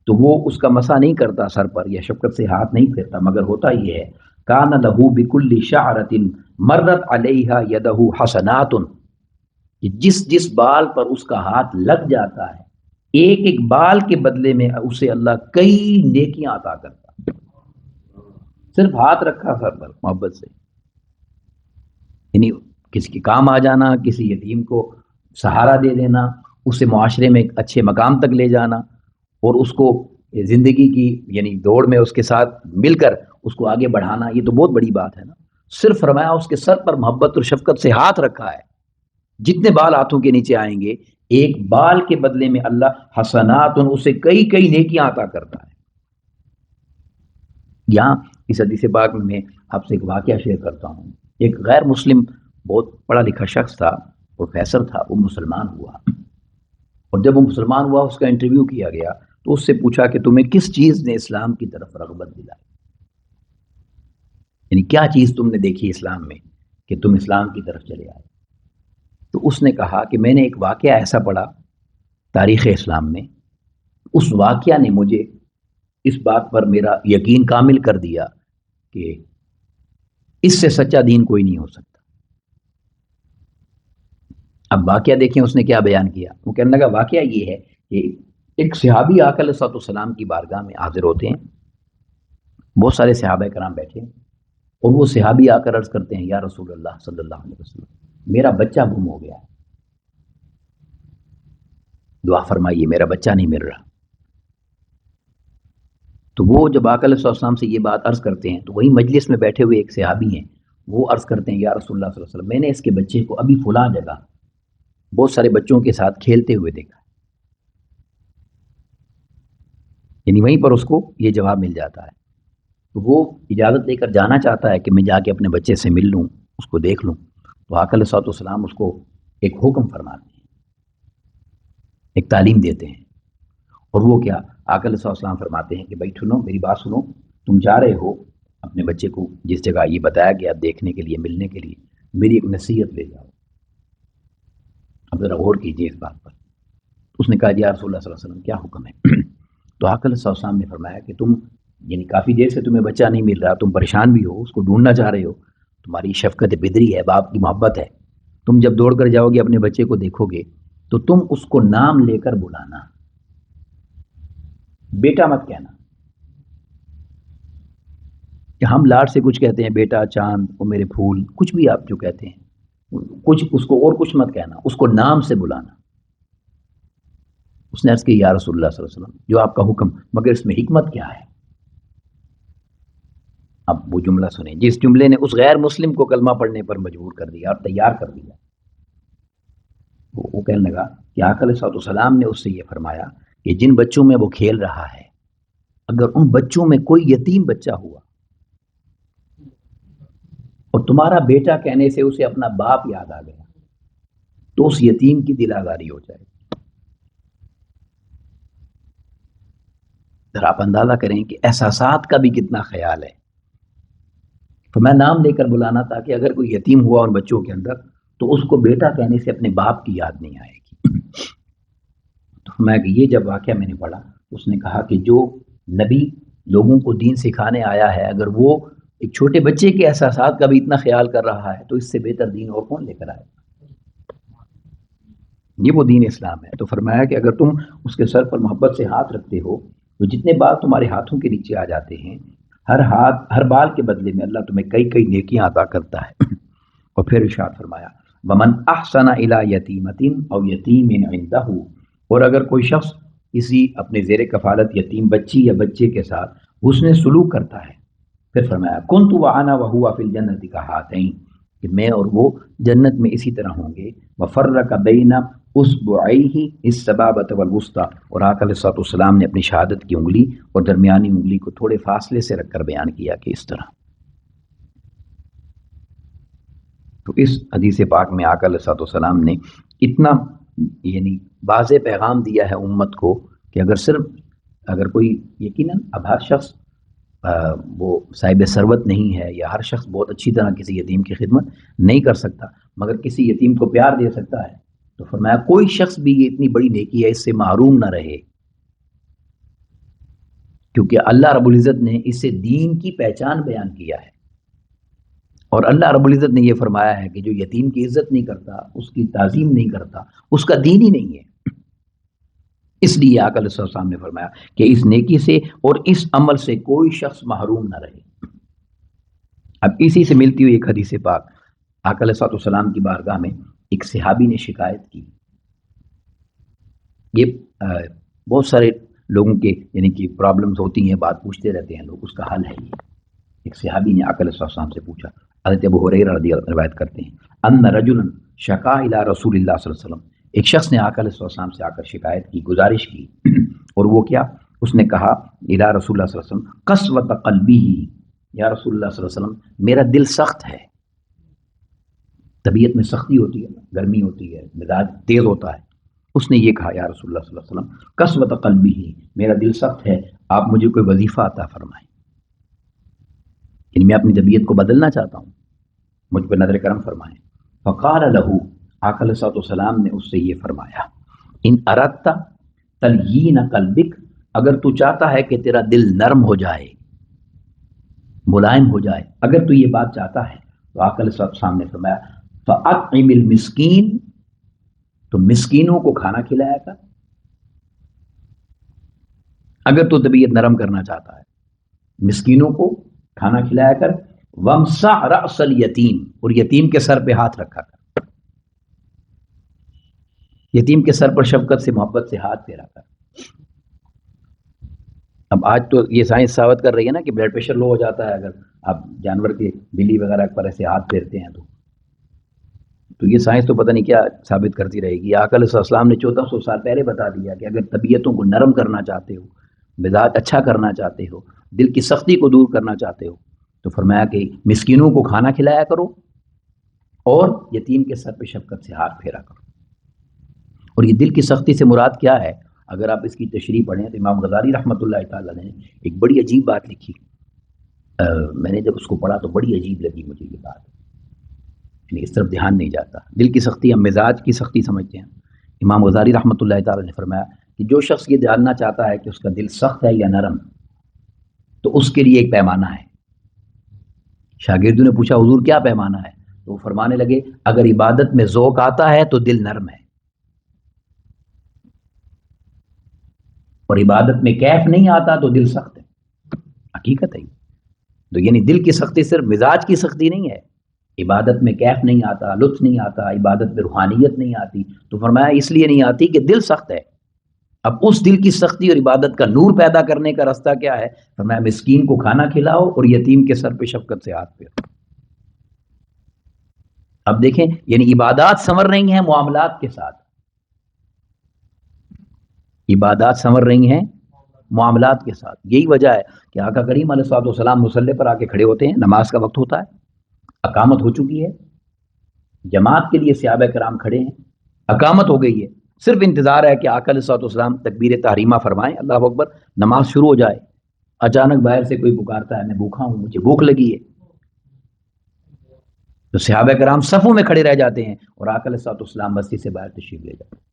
تو وہ اس کا مسح نہیں کرتا سر پر، یا شفقت سے ہاتھ نہیں پھیرتا، مگر ہوتا یہ ہے کان لہ بکل شعرۃ مرت علیہا یدہ حسنات، کہ جس جس بال پر اس کا ہاتھ لگ جاتا ہے، ایک ایک بال کے بدلے میں اسے اللہ کئی نیکیاں عطا کرتا، صرف ہاتھ رکھا سر پر محبت سے، یعنی کسی کے کام آ جانا، کسی یتیم کو سہارا دے دینا، اسے معاشرے میں ایک اچھے مقام تک لے جانا، اور اس کو زندگی کی یعنی دوڑ میں اس کے ساتھ مل کر اس کو آگے بڑھانا، یہ تو بہت بڑی بات ہے نا۔ صرف فرمایا اس کے سر پر محبت اور شفقت سے ہاتھ رکھا ہے، جتنے بال ہاتھوں کے نیچے آئیں گے، ایک بال کے بدلے میں اللہ حسنات، اسے کئی کئی نیکیاں عطا کرتا ہے۔ یہاں اس حدیث پاک میں آپ سے ایک واقعہ شیئر کرتا ہوں۔ ایک غیر مسلم بہت پڑھا لکھا شخص تھا، پروفیسر تھا، وہ مسلمان ہوا، اور جب وہ مسلمان ہوا اس کا انٹرویو کیا گیا تو اس سے پوچھا کہ تمہیں کس چیز نے اسلام کی طرف رغبت دلائی، یعنی کیا چیز تم نے دیکھی اسلام میں کہ تم اسلام کی طرف چلے آئے؟ تو اس نے کہا کہ میں نے ایک واقعہ ایسا پڑھا تاریخ اسلام میں، اس واقعہ نے مجھے اس بات پر میرا یقین کامل کر دیا کہ اس سے سچا دین کوئی نہیں ہو سکتا۔ اب واقعہ دیکھیں اس نے کیا بیان کیا، وہ کہنے لگا واقعہ یہ ہے کہ ایک صحابی آقا علیہ السلام کی بارگاہ میں حاضر ہوتے ہیں، بہت سارے صحابہ کرام بیٹھے ہیں، اور وہ صحابی آ کر عرض کرتے ہیں یا رسول اللہ صلی اللہ علیہ وسلم، میرا بچہ گم ہو گیا ہے، دعا فرمائیے میرا بچہ نہیں مل رہا۔ تو وہ جب آقا علیہ السلام سے یہ بات عرض کرتے ہیں تو وہی مجلس میں بیٹھے ہوئے ایک صحابی ہیں، وہ عرض کرتے ہیں یا رسول اللہ صلی اللہ علیہ وسلم، میں نے اس کے بچے کو ابھی فلاں جگہ بہت سارے بچوں کے ساتھ کھیلتے ہوئے دیکھا، یعنی وہیں پر اس کو یہ جواب مل جاتا ہے، تو وہ اجازت لے کر جانا چاہتا ہے کہ میں جا کے اپنے بچے سے مل لوں، اس کو دیکھ لوں۔ تو آقا علیہ السلام اس کو ایک حکم فرماتے ہیں، ایک تعلیم دیتے ہیں، اور وہ کیا، آقا علیہ السلام فرماتے ہیں کہ بھائی سنو میری بات سنو، تم جا رہے ہو اپنے بچے کو جس جگہ یہ بتایا گیا دیکھنے کے لیے، ملنے کے لیے، میری ایک نصیحت لے جاؤ، اب ذرا غور کیجیے اس بات پر۔ اس نے کہا یا رسول اللہ صلی اللہ علیہ وسلم کیا حکم ہے؟ تو آقا علیہ السلام نے فرمایا کہ تم یعنی کافی دیر سے تمہیں بچہ نہیں مل رہا، تم پریشان بھی ہو، اس کو ڈھونڈنا چاہ رہے ہو، تمہاری شفقت بدری ہے، باپ کی محبت ہے، تم جب دوڑ کر جاؤ گے اپنے بچے کو دیکھو گے تو تم اس کو نام لے کر بلانا، بیٹا مت کہنا، کہ ہم لاڈ سے کچھ کہتے ہیں بیٹا، چاند، وہ میرے پھول، کچھ بھی آپ جو کہتے ہیں، کچھ اس کو اور کچھ مت کہنا، اس کو نام سے بلانا، اس نے عرض کی یا رسول اللہ صلی اللہ علیہ وسلم جو آپ کا حکم، مگر اس میں حکمت کیا ہے؟ اب وہ جملہ سنیں جس جملے نے اس غیر مسلم کو کلمہ پڑھنے پر مجبور کر دیا اور تیار کر دیا۔ وہ کہنے لگا کہ آقا علیہ الصلوۃ والسلام نے اس سے یہ فرمایا کہ جن بچوں میں وہ کھیل رہا ہے اگر ان بچوں میں کوئی یتیم بچہ ہوا اور تمہارا بیٹا کہنے سے اسے اپنا باپ یاد آ گیا تو اس یتیم کی دل آزاری ہو جائے۔ ذرا آپ اندازہ کریں کہ احساسات کا بھی کتنا خیال ہے۔ تو میں نام لے کر بلانا تھا کہ اگر کوئی یتیم ہوا اور بچوں کے اندر تو اس کو بیٹا کہنے سے اپنے باپ کی یاد نہیں آئے گی۔ تو میں یہ جب واقعہ میں نے پڑھا اس نے کہا کہ جو نبی لوگوں کو دین سکھانے آیا ہے اگر وہ ایک چھوٹے بچے کے احساسات کا بھی اتنا خیال کر رہا ہے تو اس سے بہتر دین اور کون لے کر آئے؟ یہ وہ دین اسلام ہے۔ تو فرمایا کہ اگر تم اس کے سر پر محبت سے ہاتھ رکھتے ہو تو جتنے بال تمہارے ہاتھوں کے نیچے آ جاتے ہیں ہر بال کے بدلے میں اللہ تمہیں کئی کئی نیکیاں عطا کرتا ہے۔ اور پھر ارشاد فرمایا ومن احسن الی یتیمۃ او یتیم عندہ، اور اگر کوئی شخص کسی اپنے زیر کفالت یتیم بچی یا بچے کے ساتھ حسن سلوک کرتا ہے، پھر فرمایا کنت وانا وہو فی الجنۃ کہاتین، کہ میں اور وہ جنت میں اسی طرح ہوں گے۔ وفرق بین اصبعیہ السبابۃ والوسطی، اور آقا علیہ الصلوۃ والسلام نے اپنی شہادت کی انگلی اور درمیانی انگلی کو تھوڑے فاصلے سے رکھ کر بیان کیا کہ اس طرح۔ تو اس حدیث پاک میں آقا علیہ الصلوۃ والسلام نے اتنا یعنی واضح پیغام دیا ہے امت کو کہ اگر کوئی یقیناً اب ہر شخص وہ صاحب ثروت نہیں ہے یا ہر شخص بہت اچھی طرح کسی یتیم کی خدمت نہیں کر سکتا مگر کسی یتیم کو پیار دے سکتا ہے، تو فرمایا کوئی شخص بھی یہ اتنی بڑی نیکی ہے اس سے محروم نہ رہے، کیونکہ اللہ رب العزت نے اس سے دین کی پہچان بیان کیا ہے۔ اور اللہ رب العزت نے یہ فرمایا ہے کہ جو یتیم کی عزت نہیں کرتا، اس کی تعظیم نہیں کرتا، اس کا دین ہی نہیں ہے۔ اس لیے آقا علیہ السلام نے فرمایا کہ اس نیکی سے اور اس عمل سے کوئی شخص محروم نہ رہے۔ اب اسی سے ملتی ہوئی ایک حدیث پاک، آقا علیہ السلام کی بارگاہ میں ایک صحابی نے شکایت کی۔ یہ بہت سارے لوگوں کے یعنی کہ پرابلمز ہوتی ہیں، بات پوچھتے رہتے ہیں لوگ، اس کا حل ہے یہ۔ ایک صحابی نے آقا علیہ السلام سے پوچھا، حضرت ابو ہریرہ رضی اللہ عنہ روایت کرتے ہیں ان رجلا شکا الی رسول اللہ صلی اللہ علیہ وسلم، ایک شخص نے آقا علیہ السلام سے آ کر شکایت کی، گزارش کی، اور وہ کیا؟ اس نے کہا الی رسول اللہ صلی اللہ علیہ وسلم قسوۃ قلبی، یا رسول اللہ صلی اللہ علیہ وسلم میرا دل سخت ہے، طبیعت میں سختی ہوتی ہے، گرمی ہوتی ہے، مزاج تیز ہوتا ہے۔ اس نے یہ کہا یا رسول اللہ صلی اللہ علیہ وسلم قسوۃ قلبی، میرا دل سخت ہے، آپ مجھے کوئی وظیفہ عطا فرمائیں، یعنی میں اپنی طبیعت کو بدلنا چاہتا ہوں، مجھ پر نظر کرم فرمائیں۔ فقال له، آقا علیہ السلام نے اس سے یہ فرمایا ان اردت تلین قلبک، اگر تو چاہتا ہے کہ تیرا دل نرم ہو جائے، ملائم ہو جائے، اگر تو یہ بات چاہتا ہے تو آقا علیہ السلام نے فرمایا فاطعم المسکین، تو مسکینوں کو کھانا کھلایا کر۔ اگر تو طبیعت نرم کرنا چاہتا ہے مسکینوں کو کھانا کھلایا کر، وامسح رأس الیتیم، اور یتیم کے سر پہ ہاتھ رکھا کر، یتیم کے سر پر شفقت سے محبت سے ہاتھ پھیرا کر۔ اب آج تو یہ سائنس ثابت کر رہی ہے نا کہ بلڈ پریشر لو ہو جاتا ہے اگر آپ جانور کے بلی وغیرہ پر ایسے ہاتھ پھیرتے ہیں تو یہ سائنس تو پتہ نہیں کیا ثابت کرتی رہے گی۔ آقا علیہ السلام نے 1400 سال پہلے بتا دیا کہ اگر طبیعتوں کو نرم کرنا چاہتے ہو، مزاج اچھا کرنا چاہتے ہو، دل کی سختی کو دور کرنا چاہتے ہو، تو فرمایا کہ مسکینوں کو کھانا کھلایا کرو اور یتیم کے سر پہ شفقت سے ہاتھ پھیرا کرو۔ اور یہ دل کی سختی سے مراد کیا ہے؟ اگر آپ اس کی تشریح پڑھیں تو امام غزالی رحمۃ اللہ تعالیٰ نے ایک بڑی عجیب بات لکھی، میں نے جب اس کو پڑھا تو بڑی عجیب لگی مجھے یہ بات، یعنی اس طرف دھیان نہیں جاتا۔ دل کی سختی ہم مزاج کی سختی سمجھتے ہیں، امام غزالی رحمۃ اللہ تعالیٰ نے فرمایا کہ جو شخص یہ جاننا چاہتا ہے کہ اس کا دل سخت ہے یا نرم، تو اس کے لیے ایک پیمانہ ہے۔ شاگردوں نے پوچھا حضور کیا پیمانہ ہے؟ تو وہ فرمانے لگے اگر عبادت میں ذوق آتا ہے تو دل نرم ہے، اور عبادت میں کیف نہیں آتا تو دل سخت ہے۔ حقیقت ہے۔ تو یعنی دل کی سختی صرف مزاج کی سختی نہیں ہے، عبادت میں کیف نہیں آتا، لطف نہیں آتا، عبادت میں روحانیت نہیں آتی، تو فرمایا اس لیے نہیں آتی کہ دل سخت ہے۔ اب اس دل کی سختی اور عبادت کا نور پیدا کرنے کا راستہ کیا ہے؟ فرمایا مسکین کو کھانا کھلاؤ اور یتیم کے سر پہ شفقت سے ہاتھ پھیرو۔ اب دیکھیں یعنی عبادات سنور رہی ہیں معاملات کے ساتھ، عبادات سنور رہی ہیں معاملات کے ساتھ۔ یہی وجہ ہے کہ آقا کریم علیہ الصلوۃ والسلام مصلی پر آ کے کھڑے ہوتے ہیں، نماز کا وقت ہوتا ہے، اقامت ہو چکی ہے، جماعت کے لیے صحابہ کرام کھڑے ہیں، اقامت ہو گئی ہے، صرف انتظار ہے کہ آقا علیہ الصلوۃ والسلام تکبیر تحریمہ فرمائیں، اللہ اکبر، نماز شروع ہو جائے۔ اچانک باہر سے کوئی پکارتا ہے میں بھوکا ہوں، مجھے بھوک لگی ہے، تو صحابہ کرام صفوں میں کھڑے رہ جاتے ہیں اور آقا علیہ الصلوۃ والسلام مسجد سے باہر تشریف لے جاتے ہیں۔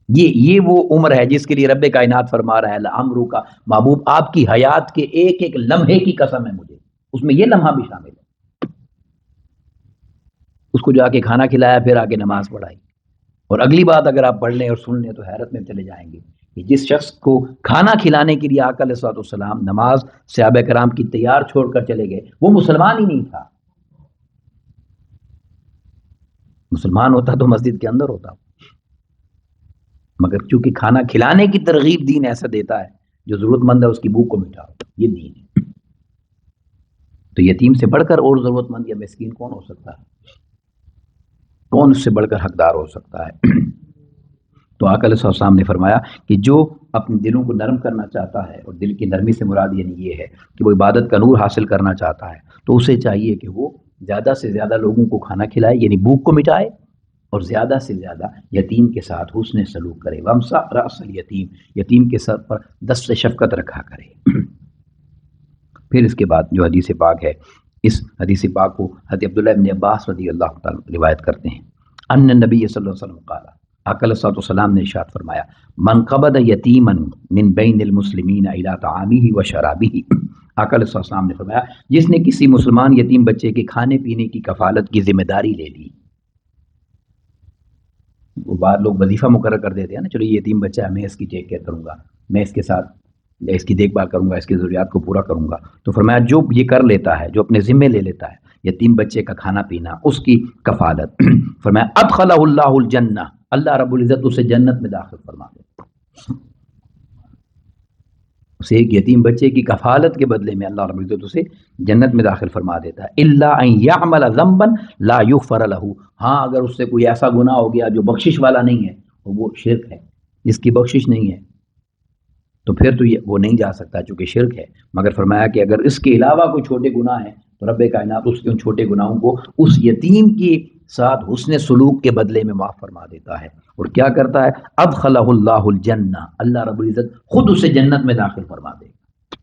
یہ وہ عمر ہے جس کے لیے رب کائنات فرما رہا ہے لعمرو کا محبوب آپ کی حیات کے ایک ایک لمحے کی قسم ہے مجھے، اس میں یہ لمحہ بھی شامل ہے۔ اس کو جا کے کھانا کھلایا، پھر آ کے نماز پڑھائی، اور اگلی بات اگر آپ پڑھ لیں اور سن لیں تو حیرت میں چلے جائیں گے کہ جس شخص کو کھانا کھلانے کے لیے آقا علیہ الصلوۃ والسلام نماز صحابہ کرام کی تیار چھوڑ کر چلے گئے، وہ مسلمان ہی نہیں تھا۔ مسلمان ہوتا تو مسجد کے اندر ہوتا، مگر چونکہ کھانا کھلانے کی ترغیب دین ایسا دیتا ہے، جو ضرورت مند ہے اس کی بھوک کو مٹاؤ، یہ دین ہے۔ تو یتیم سے بڑھ کر اور ضرورت مند یا مسکین کون ہو سکتا ہے؟ کون اس سے بڑھ کر حقدار ہو سکتا ہے؟ تو آقا علیہ السلام نے فرمایا کہ جو اپنے دلوں کو نرم کرنا چاہتا ہے، اور دل کی نرمی سے مراد یعنی یہ ہے کہ وہ عبادت کا نور حاصل کرنا چاہتا ہے، تو اسے چاہیے کہ وہ زیادہ سے زیادہ لوگوں کو کھانا کھلائے، یعنی بھوک کو مٹائے، اور زیادہ سے زیادہ یتیم کے ساتھ حسن سلوک کرے۔ وَامْسَحْ رَأْسَ الْيَتِيمِ، یتیم کے سر پر دست شفقت رکھا کرے۔ پھر اس کے بعد جو حدیث پاک ہے، اس حدیث پاک کو حضرت عبداللہ ابن عباس رضی اللہ تعالیٰ روایت کرتے ہیں، ان نبی صلی اللہ علیہ وسلم قال، آقا علیہ الصلوۃ والسلام نے ارشاد فرمایا، من قبض یتیما من بین المسلمین الی طعامہ و شرابہ، آقا علیہ السلام نے فرمایا جس نے کسی مسلمان یتیم بچے کے کھانے پینے کی کفالت کی ذمہ داری لے لی۔ وہ بعد لوگ وظیفہ مقرر کر دیتے ہیں نا، چلو یہ یتیم بچہ ہے، میں اس کی ٹیک کیئر کروں گا، میں اس کے ساتھ اس کی دیکھ بھال کروں گا، اس کی ضروریات کو پورا کروں گا۔ تو فرمایا جو یہ کر لیتا ہے، جو اپنے ذمے لے لیتا ہے یتیم بچے کا کھانا پینا، اس کی کفالت، فرمایا ادخلہ اللہ الجنہ، اللہ رب العزت اسے جنت میں داخل فرما دے۔ اسے ایک یتیم بچے کی کفالت کے بدلے میں اللہ رب العزت اسے جنت میں داخل فرما دیتا ہے۔ الا ان یعمل ذنبا لا یغفر له، ہاں اگر اس سے کوئی ایسا گناہ ہو گیا جو بخشش والا نہیں ہے، وہ شرک ہے، جس کی بخشش نہیں ہے، تو پھر تو وہ نہیں جا سکتا چونکہ شرک ہے۔ مگر فرمایا کہ اگر اس کے علاوہ کوئی چھوٹے گناہ ہیں تو رب کائنات اس کے ان چھوٹے گناہوں کو اس یتیم کی ساتھ حسن سلوک کے بدلے میں معاف فرما دیتا ہے، اور کیا کرتا ہے؟ ادخلہ اللہ الجنہ، اللہ رب العزت خود اسے جنت میں داخل فرما دے گا،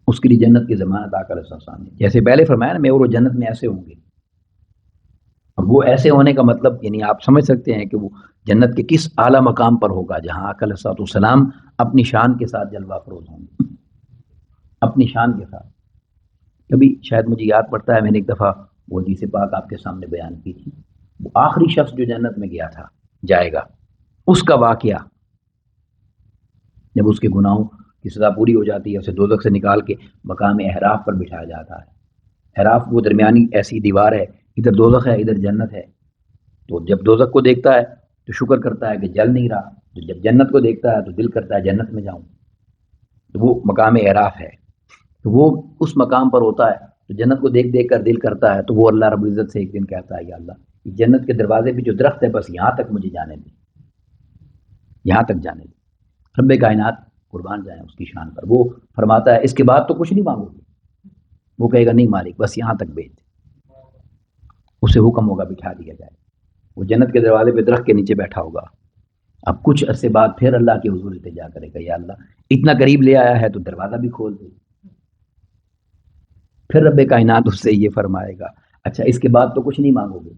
اس کے لیے جنت کی ضمانت آقا علیہ السلام نے جیسے پہلے فرمایا نا، میں اور وہ جنت میں ایسے ہوں گے، اور وہ ایسے ہونے کا مطلب یعنی آپ سمجھ سکتے ہیں کہ وہ جنت کے کس اعلیٰ مقام پر ہوگا، جہاں آقا علیہ السلام اپنی شان کے ساتھ جلوہ افروز ہوں گے، اپنی شان کے ساتھ۔ کبھی شاید مجھے یاد پڑتا ہے میں نے ایک دفعہ وہ حدیث پاک آپ کے سامنے بیان کی تھی، وہ آخری شخص جو جنت میں گیا تھا جائے گا، اس کا واقعہ جب اس کے گناہوں کی سزا پوری ہو جاتی ہے، اسے دوزخ سے نکال کے مقام احراف پر بٹھایا جاتا ہے۔ احراف وہ درمیانی ایسی دیوار ہے، ادھر دوزخ ہے ادھر جنت ہے، تو جب دوزخ کو دیکھتا ہے تو شکر کرتا ہے کہ جل نہیں رہا، تو جب جنت کو دیکھتا ہے تو دل کرتا ہے جنت میں جاؤں، تو وہ مقام اعراف ہے۔ تو وہ اس مقام پر ہوتا ہے تو جنت کو دیکھ دیکھ کر دل کرتا ہے، تو وہ اللہ رب العزت سے ایک دن کہتا ہے یا اللہ یہ جنت کے دروازے پہ جو درخت ہے بس یہاں تک مجھے جانے دیں، یہاں تک جانے دیں۔ رب کائنات قربان جائیں اس کی شان پر، وہ فرماتا ہے اس کے بعد تو کچھ نہیں مانگو گے، وہ کہے گا نہیں مالک بس یہاں تک بھیج، اسے حکم ہوگا بٹھا دیا جائے، وہ جنت کے دروازے پہ درخت کے نیچے بیٹھا ہوگا۔ اب کچھ عرصے بعد پھر اللہ کے حضور التجا کرے گا، یا اللہ اتنا قریب لے آیا ہے تو دروازہ بھی کھول دے۔ پھر رب کائنات اس سے یہ فرمائے گا اچھا اس کے بعد تو کچھ نہیں مانگو گے،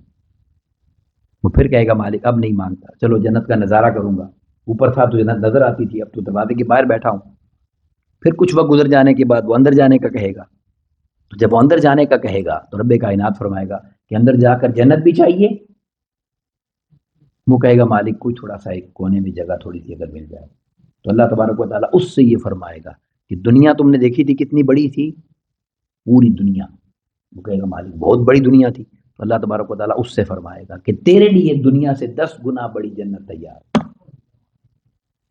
وہ پھر کہے گا مالک اب نہیں مانگتا، چلو جنت کا نظارہ کروں گا، اوپر تھا تو جنت نظر آتی تھی، اب تو دروازے کے باہر بیٹھا ہوں۔ پھر کچھ وقت گزر جانے کے بعد وہ اندر جانے کا کہے گا، تو جب وہ اندر جانے کا کہے گا تو رب کائنات فرمائے گا کہ اندر جا کر جنت بھی چاہیے، وہ کہے گا مالک کوئی تھوڑا سا ایک کونے میں جگہ تھوڑی سی اگر مل جائے، تو اللہ تبارک و تعالیٰ اس سے یہ فرمائے گا کہ دنیا تم نے دیکھی تھی کتنی بڑی تھی، پوری دنیا، وہ کہے گا مالک بہت بڑی دنیا تھی، تو اللہ تبارک و تعالیٰ اس سے فرمائے گا کہ تیرے لیے دنیا سے 10 گنا بڑی جنت تیار ہے،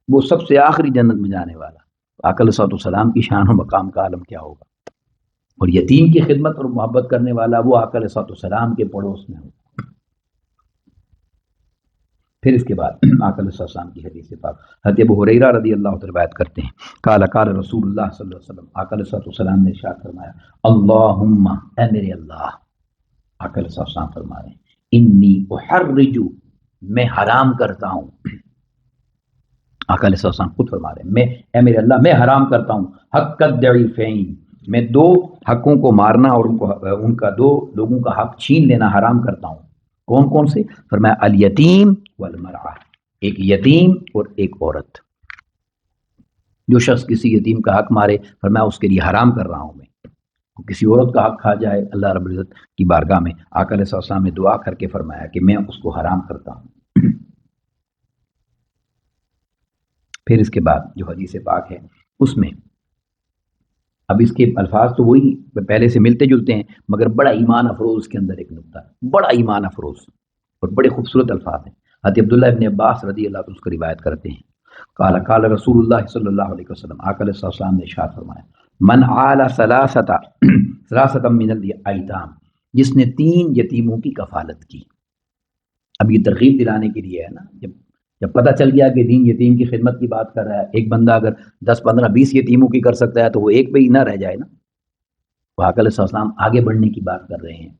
وہ سب سے آخری جنت میں جانے والا۔ آقا علیہ الصلوۃ والسلام کی شان و مقام کا عالم کیا ہوگا، اور یتیم کی خدمت اور محبت کرنے والا وہ آقا علیہ الصلوۃ والسلام کے پڑوس میں ہوگا۔ پھر اس کے بعد آقا علیہ السلام کی حدیث پاک حضرت ابو ہریرہ رضی اللہ عنہ روایت کرتے ہیں، قال قال رسول اللہ صلی اللہ علیہ وسلم، آقا علیہ السلام نے ارشاد فرمایا، اللہم، اے میرے اللہ، آقا علیہ السلام فرما رہے ہیں، انی احرج، میں حرام کرتا ہوں، آقا علیہ السلام خود فرما رہے ہیں، اے میرے اللہ، میں حرام کرتا ہوں حق الضعیفین، میں دو حقوں کو مارنا اور ان کا دو لوگوں کا حق چھین لینا حرام کرتا ہوں۔ کون کون سے؟ فرمایا الیتیم والمرأہ، ایک یتیم اور ایک عورت۔ جو شخص کسی یتیم کا حق مارے، فرمایا اس کے لیے حرام کر رہا ہوں میں۔ کسی عورت کا حق کھا جائے، اللہ رب العزت کی بارگاہ میں آقا علیہ السلام نے دعا کر کے فرمایا کہ میں اس کو حرام کرتا ہوں۔ پھر اس کے بعد جو حدیث پاک ہے اس میں اب اس کے الفاظ تو وہی پہلے سے ملتے جلتے ہیں، مگر بڑا ایمان افروز اس کے اندر ایک نقطہ ہے، بڑا ایمان افروز اور بڑے خوبصورت الفاظ ہیں۔ حضرت عبداللہ ابن عباس رضی اللہ عنہ اس کو روایت کرتے ہیں، قال قال رسول اللہ صلی اللہ علیہ وسلم، آقا علیہ السلام نے ارشاد فرمایا، من عال ثلاثة من الایتام، جس نے 3 یتیموں کی کفالت کی۔ اب یہ ترغیب دلانے کے لیے ہے نا، جب پتہ چل گیا کہ دین یتیم کی خدمت کی بات کر رہا ہے، ایک بندہ اگر 10 15 20 یتیموں کی کر سکتا ہے تو وہ ایک پہ ہی نہ رہ جائے نا۔ وہ آقا علیہ السلام آگے بڑھنے کی بات کر رہے ہیں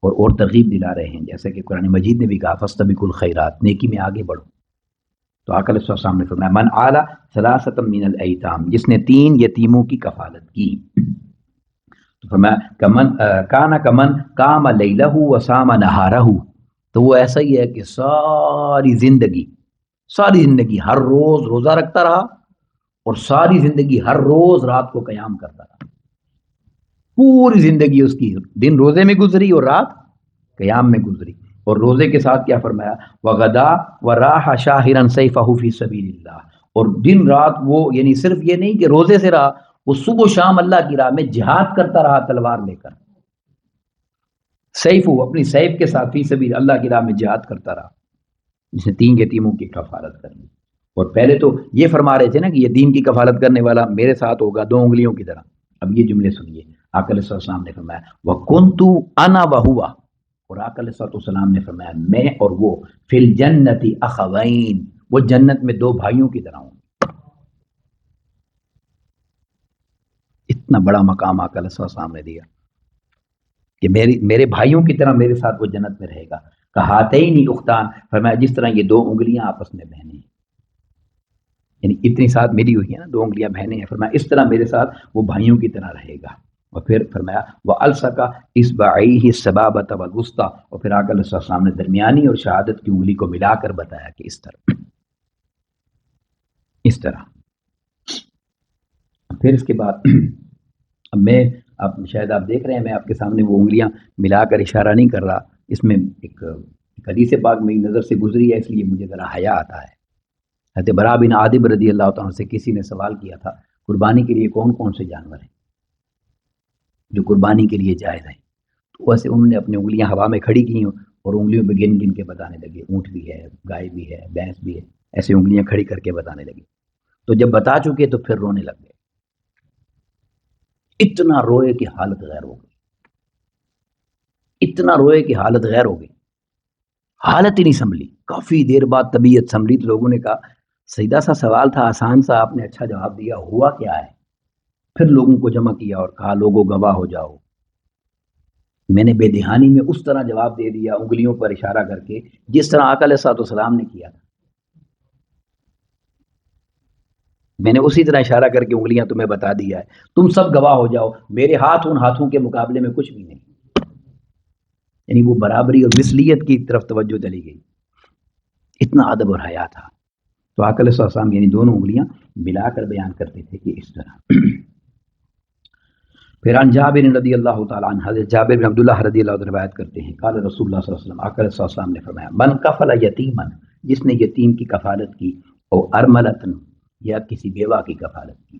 اور ترغیب دلا رہے ہیں، جیسے کہ قرآن مجید نے بھی کہا فاستبقوا الخیرات، نیکی میں آگے بڑھو۔ تو آقا علیہ السلام نے فرمایا من عال ثلاثة من الایتام، جس نے 3 یتیموں کی کفالت کی، تو فرمایا کمن کان کمن قام لیلہ وصام نہارہ، تو وہ ایسا ہی ہے کہ ساری زندگی ہر روز روزہ رکھتا رہا اور ساری زندگی ہر روز رات کو قیام کرتا رہا۔ پوری زندگی اس کی دن روزے میں گزری اور رات قیام میں گزری، اور روزے کے ساتھ کیا فرمایا، وغدا وراح شاہرا سیفہ فی سبیل اللہ، اور دن رات وہ یعنی صرف یہ نہیں کہ روزے سے رہا، وہ صبح و شام اللہ کی راہ میں جہاد کرتا رہا تلوار لے کر، سیف اپنی سیف کے ساتھ فی سبیل اللہ کی راہ میں جہاد کرتا رہا، جس نے 3 یتیموں کی کفالت کرنی۔ اور پہلے تو یہ فرما رہے تھے نا کہ یتیم کی کفالت کرنے والا میرے ساتھ ہوگا 2 انگلیوں کی طرح۔ اب یہ جملے سنیے، آقا علیہ السلام نے فرمایا وَكُنْتُ أَنَا وَهُوَ، اور آقا علیہ السلام نے فرمایا میں اور وہ فِي الْجَنَّةِ أَخَوَيْن، وہ جنت میں 2 بھائیوں کی طرح ہوں۔ اتنا بڑا مقام آقا علیہ السلام نے دیا کہ میرے بھائیوں کی طرح میرے ساتھ وہ جنت میں رہے گا۔ کہاتین اختان، فرمایا جس طرح یہ 2 انگلیاں آپس میں بہنیں ہیں، یعنی اتنی ساتھ ملی ہوئی ہیں نا، 2 انگلیاں بہنیں ہیں، فرمایا اس طرح میرے ساتھ وہ بھائیوں کی طرح رہے گا۔ اور پھر فرمایا وَأَلْصَقَ إِصْبَعَيْهِ السَّبَابَةَ وَالْوُسْطَىٰ، اور پھر آقا علیہ السلام نے درمیانی اور شہادت کی انگلی کو ملا کر بتایا کہ اس طرح۔ پھر اس کے بعد اب میں شاید آپ دیکھ رہے ہیں، میں آپ کے سامنے وہ انگلیاں ملا کر اشارہ نہیں کر رہا، اس میں ایک حدیث پاک میری نظر سے گزری ہے، اس لیے مجھے ذرا حیا آتا ہے۔ حضرت برا بن عادب رضی اللہ تعالیٰ سے کسی نے سوال کیا تھا قربانی کے لیے کون کون سے جانور ہیں جو قربانی کے لیے جائز ہیں، تو ویسے انہوں نے اپنی انگلیاں ہوا میں کھڑی کی اور انگلیوں پہ گن گن کے بتانے لگے، اونٹ بھی ہے، گائے بھی ہے، بھینس بھی ہے، ایسے انگلیاں کھڑی کر کے بتانے لگے۔ تو جب بتا چکے تو پھر رونے لگ گئے، اتنا روئے کہ حالت غیر ہو گئی، اتنا روئے کہ حالت غیر ہو گئی، حالت ہی نہیں سنبھلی۔ کافی دیر بعد طبیعت سنبھلی تو لوگوں نے کہا سیدھا سا سوال تھا، آسان سا، آپ نے اچھا جواب دیا، ہوا کیا ہے؟ پھر لوگوں کو جمع کیا اور کہا لوگوں گواہ ہو جاؤ، میں نے بے دہانی میں اس طرح جواب دے دیا انگلیوں پر اشارہ کر کے جس طرح آقا علیہ السلام نے کیا تھا، میں نے اسی طرح اشارہ کر کے انگلیاں تمہیں بتا دیا ہے، تم سب گواہ ہو جاؤ، میرے ہاتھ ان ہاتھوں کے مقابلے میں کچھ بھی نہیں۔ یعنی وہ برابری اور مثلیت کی طرف توجہ چلی گئی، اتنا ادب اور حیا تھا۔ تو آقا علیہ السلام یعنی دونوں انگلیاں ملا کر بیان کرتے تھے کہ اس طرح۔ پھر عن جابر رضی اللہ تعالیٰ عنہ، حضرت جابر بن عبداللہ رضی اللہ عنہ روایت کرتے ہیں، قال رسول اللہ صلی اللہ علیہ وسلم، آقا علیہ السلام نے فرمایا من کفل یتیما، جس نے یتیم کی کفالت کی، اور ارملتن، یا کسی بیوہ کی کفالت کی۔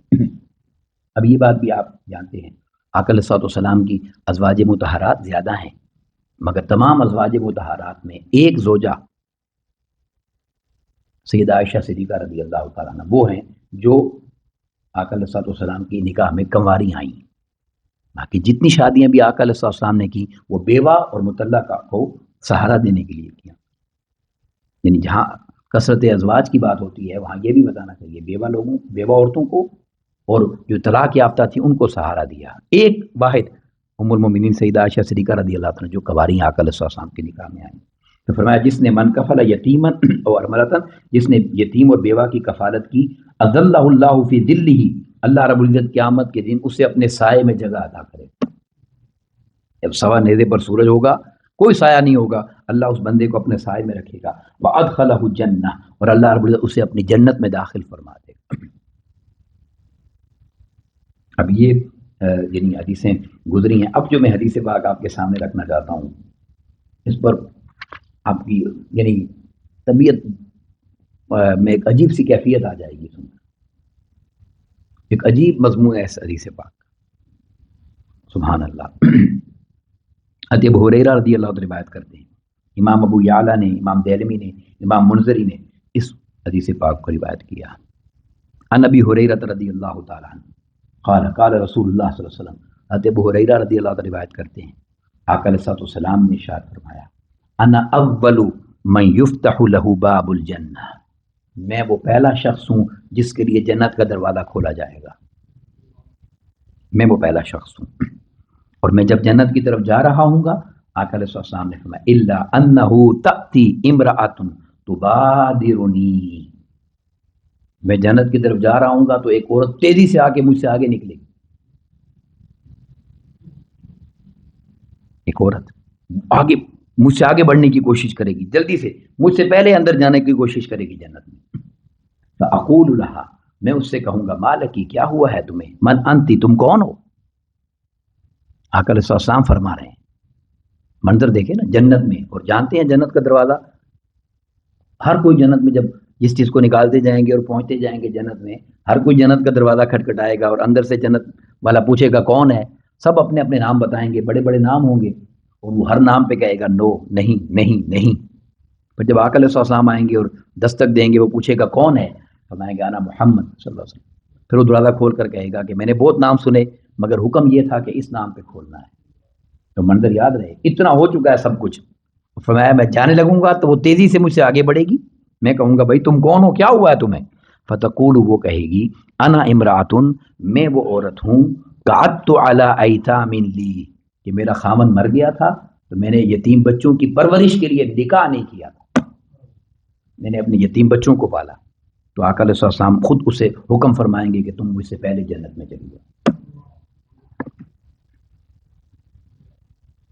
اب یہ بات بھی آپ جانتے ہیں آقا علیہ السلام کی ازواج مطہرات زیادہ ہیں، مگر تمام ازواج مطہرات میں ایک زوجہ سیدہ عائشہ صدیقہ رضی اللہ تعالیٰ عنہ وہ ہیں جو آقا علیہ الصلوۃ والسلام کی نکاح میں کنواری آئیں. باقی جتنی شادیاں بھی آقا علیہ الصلوۃ والسلام نے کی وہ بیوہ اور مطلقہ کو سہارا دینے کے لیے کیا. یعنی جہاں کثرت ازواج کی بات ہوتی ہے وہاں یہ بھی بتانا چاہیے بیوہ عورتوں کو اور جو طلاق یافتہ تھی ان کو سہارا دیا. ایک واحد ام المومنین سیدہ عائشہ صدیقہ رضی اللہ عنہا جو کنواری آقا علیہ الصلوۃ والسلام کے نکاح میں آئیں. تو فرمایا جس نے من کفل یتیما اور ارملتن جس نے یتیم اور بیوہ کی کفالت کی اذلہ اللہ فی ذلہ اللہ رب العزت قیامت کے دن اسے اپنے سائے میں جگہ عطا کرے. جب سوا نیزے پر سورج ہوگا کوئی سایہ نہیں ہوگا اللہ اس بندے کو اپنے سائے میں رکھے گا. وادخلہ الجنہ اور اللہ رب العزت اسے اپنی جنت میں داخل فرما دے گا. اب یہ یعنی حدیثیں گزری ہیں. اب جو میں حدیث پاک آپ کے سامنے رکھنا چاہتا ہوں اس پر آپ کی یعنی طبیعت میں ایک عجیب سی کیفیت آ جائے گی. ایک عجیب مضمون ہے اس حدیث پاک. سبحان اللہ. حضرت ابو ہریرہ رضی اللہ عنہ روایت کرتے ہیں. امام ابو یعلا نے، امام دیلمی نے، امام منذری نے اس حدیث پاک کو روایت کیا. عن ابی ہریرہ رضی اللہ تعالی عنہ قال قال رسول اللہ صلی اللہ علیہ وسلم. حضرت ابو ہریرہ رضی اللہ عنہ روایت کرتے ہیں آقا علیہ الصلوۃ والسلام نے ارشاد فرمایا انا اول من یفتح له باب الجنہ میں وہ پہلا شخص ہوں جس کے لیے جنت کا دروازہ کھولا جائے گا. میں وہ پہلا شخص ہوں اور میں جب جنت کی طرف جا رہا ہوں گا آقا علیہ السلام نے فرمایا الا انہ تأتی امرأۃ تبادرنی میں جنت کی طرف جا رہا ہوں گا تو ایک عورت تیزی سے آگے مجھ سے آگے نکلے گی. ایک عورت آگے مجھ سے آگے بڑھنے کی کوشش کرے گی، جلدی سے مجھ سے پہلے اندر جانے کی کوشش کرے گی جنت میں. فاقول لها میں اس سے کہوں گا مالکی کیا ہوا ہے تمہیں، من انتی تم کون ہو. آقا علیہ السلام فرما رہے ہیں منظر دیکھیں نا جنت میں، اور جانتے ہیں جنت کا دروازہ ہر کوئی جنت میں جب جس چیز کو نکالتے جائیں گے اور پہنچتے جائیں گے جنت میں ہر کوئی جنت کا دروازہ کھٹکھٹائے گا اور اندر سے جنت والا پوچھے گا کون ہے. سب اپنے اپنے نام بتائیں گے، بڑے بڑے نام ہوں گے اور وہ ہر نام پہ کہے گا نو نہیں نہیں نہیں. پھر جب آقا علیہ السلام آئیں گے اور دستک دیں گے وہ پوچھے گا کون ہے، فرمائیں گے انا محمد صلی اللہ علیہ وسلم. پھر وہ دروازہ کھول کر کہے گا کہ میں نے بہت نام سنے مگر حکم یہ تھا کہ اس نام پہ کھولنا ہے. تو منظر یاد رہے اتنا ہو چکا ہے سب کچھ. فرمایا میں جانے لگوں گا تو وہ تیزی سے مجھ سے آگے بڑھے گی. میں کہوں گا بھائی تم کون ہو، کیا ہوا ہے تمہیں. فتقول وہ کہے گی انا امراتن میں وہ عورت ہوں قعدت علی ایتام لی کہ میرا خامن مر گیا تھا تو میں نے یتیم بچوں کی پرورش کے لیے نکاح نہیں کیا تھا، میں نے اپنے یتیم بچوں کو پالا. تو آقا علیہ السلام خود اسے حکم فرمائیں گے کہ تم مجھ سے پہلے جنت میں چلی جاؤ.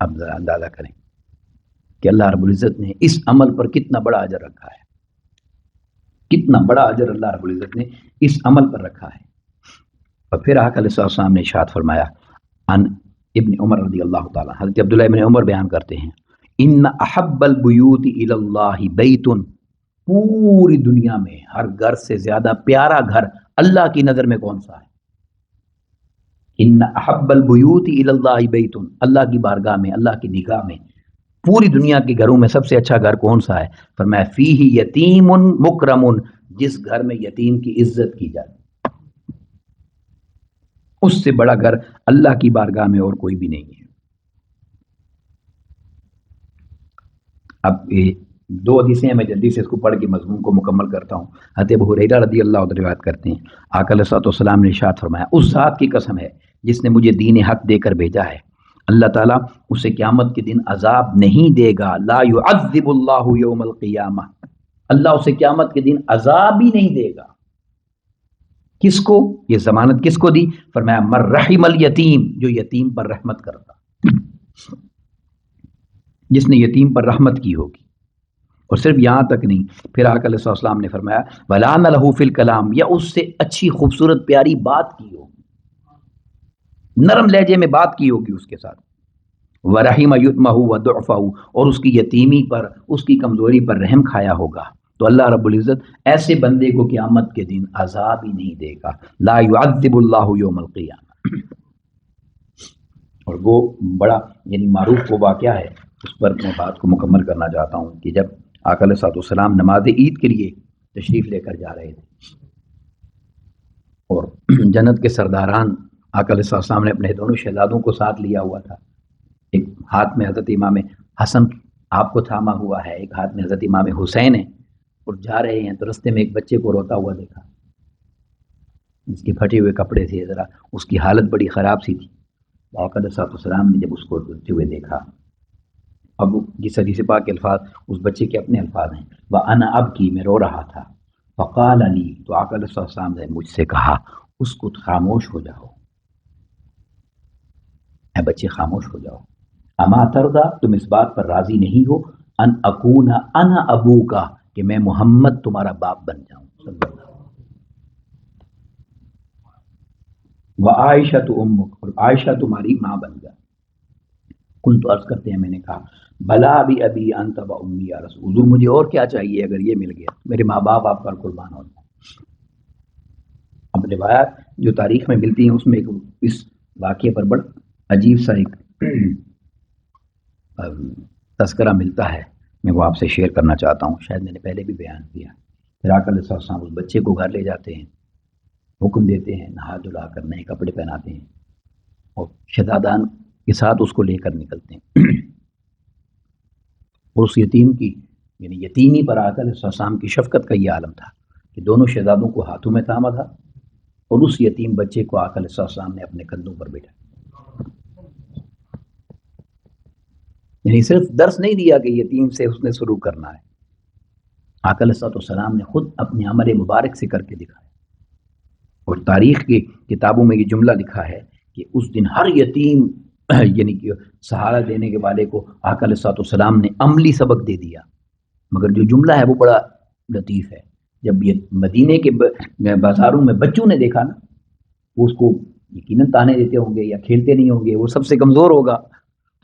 اب ذرا اندازہ کریں کہ اللہ رب العزت نے اس عمل پر کتنا بڑا اجر رکھا ہے، کتنا بڑا اجر اللہ رب العزت نے اس عمل پر رکھا ہے. اور پھر آقا علیہ السلام نے ارشاد فرمایا ان ابن عمر رضی اللہ تعالیٰ حضرت عبداللہ ابن عمر بیان کرتے ہیں ان احب البیوت الی اللہ بیت پوری دنیا میں ہر گھر سے زیادہ پیارا گھر اللہ کی نظر میں کون سا ہے. ان احب البیوت الی اللہ بیت اللہ کی بارگاہ میں اللہ کی نگاہ میں پوری دنیا کے گھروں میں سب سے اچھا گھر کون سا ہے. فرمایا فیہ یتیم مکرم جس گھر میں یتیم کی عزت کی جائے اس سے بڑا گھر اللہ کی بارگاہ میں اور کوئی بھی نہیں ہے. اب یہ دو حدیثیں ہیں میں جلدی سے اس کو پڑھ کے مضمون کو مکمل کرتا ہوں. حضرت ابو ہریرہ رضی اللہ عنہ روایت کرتے ہیں آقا علیہ السلام نے ارشاد فرمایا اس ذات کی قسم ہے جس نے مجھے دین حق دے کر بھیجا ہے اللہ تعالیٰ اسے قیامت کے دن عذاب نہیں دے گا. لا يعذب اللہ یوم القیامہ اللہ اسے قیامت کے دن عذاب ہی نہیں دے گا. کس کو یہ ضمانت کس کو دی؟ فرمایا مر رحم الیتیم جو یتیم پر رحمت کرتا، جس نے یتیم پر رحمت کی ہوگی. اور صرف یہاں تک نہیں پھر آقا علیہ السلام نے فرمایا ولان لہ فی الکلام یا اس سے اچھی خوبصورت پیاری بات کی ہوگی، نرم لہجے میں بات کی ہوگی اس کے ساتھ. ورحم یتمہ وضعفہ اور اس کی یتیمی پر اس کی کمزوری پر رحم کھایا ہوگا. تو اللہ رب العزت ایسے بندے کو قیامت کے دن عذاب ہی نہیں دے گا. لا يعذب اللہ یوم القیامہ. اور وہ بڑا یعنی معروف وہ واقعہ ہے اس پر میں بات کو مکمل کرنا چاہتا ہوں کہ جب آقا علیہ الصلوۃ والسلام نماز عید کے لیے تشریف لے کر جا رہے تھے اور جنت کے سرداران آقا علیہ الصلوۃ والسلام نے اپنے دونوں شہزادوں کو ساتھ لیا ہوا تھا. ایک ہاتھ میں حضرت امام حسن آپ کو تھاما ہوا ہے، ایک ہاتھ میں حضرت امام حسین ہے، اور جا رہے ہیں تو رستے میں ایک بچے کو روتا ہوا دیکھا، جس کے پھٹے ہوئے کپڑے تھے، ذرا اس کی حالت بڑی خراب سی تھی. آقا علیہ الصلوۃ والسلام نے جب اس کو روتے ہوئے دیکھا، اب جس حدیث پاک کے الفاظ اس بچے کے اپنے الفاظ ہیں، وَأَنَا أَبْكِي، میں رو رہا تھا. فقال علی، تو آقا علیہ الصلوۃ والسلام نے مجھ سے کہا اس کو خاموش ہو جاؤ، اے بچے خاموش ہو جاؤ. اما ترضا، تم اس بات پر راضی نہیں ہو، ان اکون انا ابوکا، کہ میں محمد تمہارا باپ بن جاؤں. وعائشہ امک، اور عائشہ تمہاری ماں بن جائے. کل تو عرض کرتے ہیں، میں نے کہا بلا بھی ابھی انت و امی یا رسول، حضور مجھے اور کیا چاہیے، اگر یہ مل گیا میرے ماں باپ آپ پر قربان ہو جائیں. اب روایات جو تاریخ میں ملتی ہیں اس میں ایک اس واقعے پر بڑا عجیب سا ایک تذکرہ ملتا ہے، میں وہ آپ سے شیئر کرنا چاہتا ہوں، شاید میں نے پہلے بھی بیان کیا. پھر آقا علیہ السلام اس بچے کو گھر لے جاتے ہیں، حکم دیتے ہیں، نہا دھلا کر نئے کپڑے پہناتے ہیں اور شہزادان کے ساتھ اس کو لے کر نکلتے ہیں. اور اس یتیم کی یعنی یتیمی پر آقا علیہ السلام کی شفقت کا یہ عالم تھا کہ دونوں شہزادوں کو ہاتھوں میں تھاما تھا اور اس یتیم بچے کو آقا علیہ السلام نے اپنے کندھوں پر بیٹھا. یعنی صرف درس نہیں دیا کہ یتیم سے اس نے سلوک کرنا ہے، آقا علیہ السلام نے خود اپنے عمل مبارک سے کر کے دکھایا. اور تاریخ کی کتابوں میں یہ جملہ لکھا ہے کہ اس دن ہر یتیم یعنی کہ سہارا دینے کے والے کو آقا علیہ السلام نے عملی سبق دے دیا. مگر جو جملہ ہے وہ بڑا لطیف ہے. جب یہ مدینے کے بازاروں میں بچوں نے دیکھا نا، وہ اس کو یقیناً تانے دیتے ہوں گے یا کھیلتے نہیں ہوں گے، وہ سب سے کمزور ہوگا.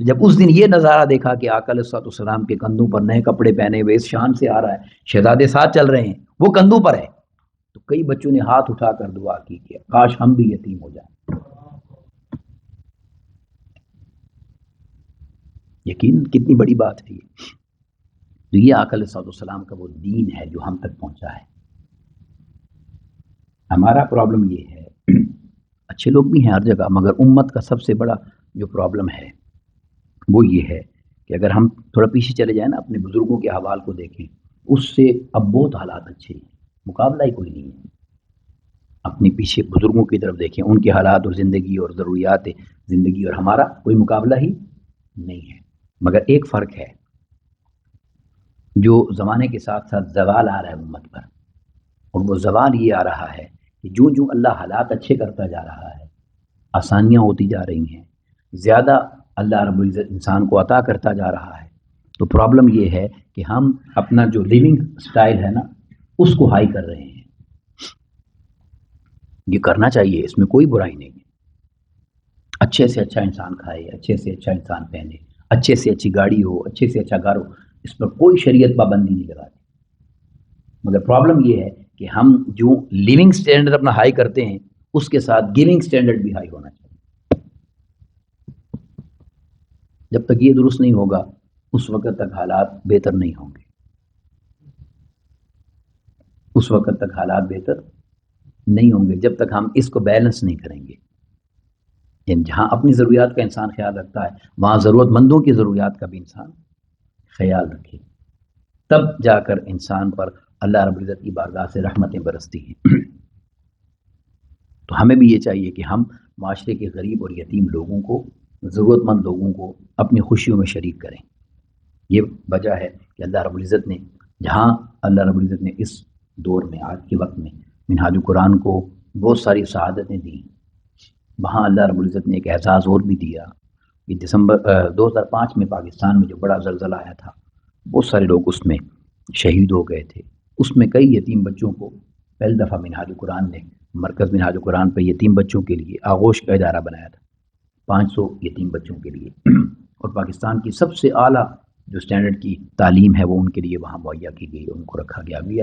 تو جب اس دن یہ نظارہ دیکھا کہ آقا علیہ السلام کے کندھوں پر نئے کپڑے پہنے ہوئے اس شان سے آ رہا ہے، شہزادے ساتھ چل رہے ہیں، وہ کندھوں پر ہے، تو کئی بچوں نے ہاتھ اٹھا کر دعا کی کہ کاش ہم بھی یتیم ہو جائیں. یقین کتنی بڑی بات ہے یہ. تو یہ آقا علیہ السلام کا وہ دین ہے جو ہم تک پہنچا ہے. ہمارا پرابلم یہ ہے، اچھے لوگ بھی ہیں ہر جگہ، مگر امت کا سب سے بڑا جو پرابلم ہے وہ یہ ہے کہ اگر ہم تھوڑا پیچھے چلے جائیں نا، اپنے بزرگوں کے احوال کو دیکھیں، اس سے اب بہت حالات اچھے ہیں، مقابلہ ہی کوئی نہیں ہے. اپنے پیچھے بزرگوں کی طرف دیکھیں، ان کے حالات اور زندگی اور ضروریات زندگی اور ہمارا کوئی مقابلہ ہی نہیں ہے. مگر ایک فرق ہے، جو زمانے کے ساتھ ساتھ زوال آ رہا ہے امت پر، اور وہ زوال یہ آ رہا ہے کہ جو جو اللہ حالات اچھے کرتا جا رہا ہے، آسانیاں ہوتی جا رہی ہیں، زیادہ اللہ رب العزت انسان کو عطا کرتا جا رہا ہے، تو پرابلم یہ ہے کہ ہم اپنا جو لیونگ سٹائل ہے نا اس کو ہائی کر رہے ہیں. یہ کرنا چاہیے، اس میں کوئی برائی نہیں ہے. اچھے سے اچھا انسان کھائے، اچھے سے اچھا انسان پہنے، اچھے سے اچھی گاڑی ہو، اچھے سے اچھا گھر ہو، اس پر کوئی شریعت پابندی نہیں لگاتی. مگر پرابلم یہ ہے کہ ہم جو لیونگ سٹینڈرڈ اپنا ہائی کرتے ہیں اس کے ساتھ گیوننگ سٹینڈرڈ بھی ہائی ہونا چاہیے. جب تک یہ درست نہیں ہوگا اس وقت تک حالات بہتر نہیں ہوں گے، اس وقت تک حالات بہتر نہیں ہوں گے جب تک ہم اس کو بیلنس نہیں کریں گے. یعنی جہاں اپنی ضروریات کا انسان خیال رکھتا ہے وہاں ضرورت مندوں کی ضروریات کا بھی انسان خیال رکھے، تب جا کر انسان پر اللہ رب العزت کی بارگاہ سے رحمتیں برستی ہیں. تو ہمیں بھی یہ چاہیے کہ ہم معاشرے کے غریب اور یتیم لوگوں کو، ضرورت مند لوگوں کو اپنی خوشیوں میں شریک کریں. یہ وجہ ہے کہ اللہ رب العزت نے، جہاں اللہ رب العزت نے اس دور میں آج کے وقت میں منہاج القرآن کو بہت ساری سعادتیں دیں، وہاں اللہ رب العزت نے ایک اعزاز اور بھی دیا کہ دسمبر 2005 میں پاکستان میں جو بڑا زلزلہ آیا تھا، بہت سارے لوگ اس میں شہید ہو گئے تھے. اس میں کئی یتیم بچوں کو پہلی دفعہ منہاج القرآن نے، مرکز منہاج القرآن پہ یتیم بچوں کے لیے آغوش کا ادارہ بنایا تھا، 500 یتیم بچوں کے لیے. اور پاکستان کی سب سے اعلیٰ جو سٹینڈرڈ کی تعلیم ہے وہ ان کے لیے وہاں مہیا کی گئی، ان کو رکھا گیا.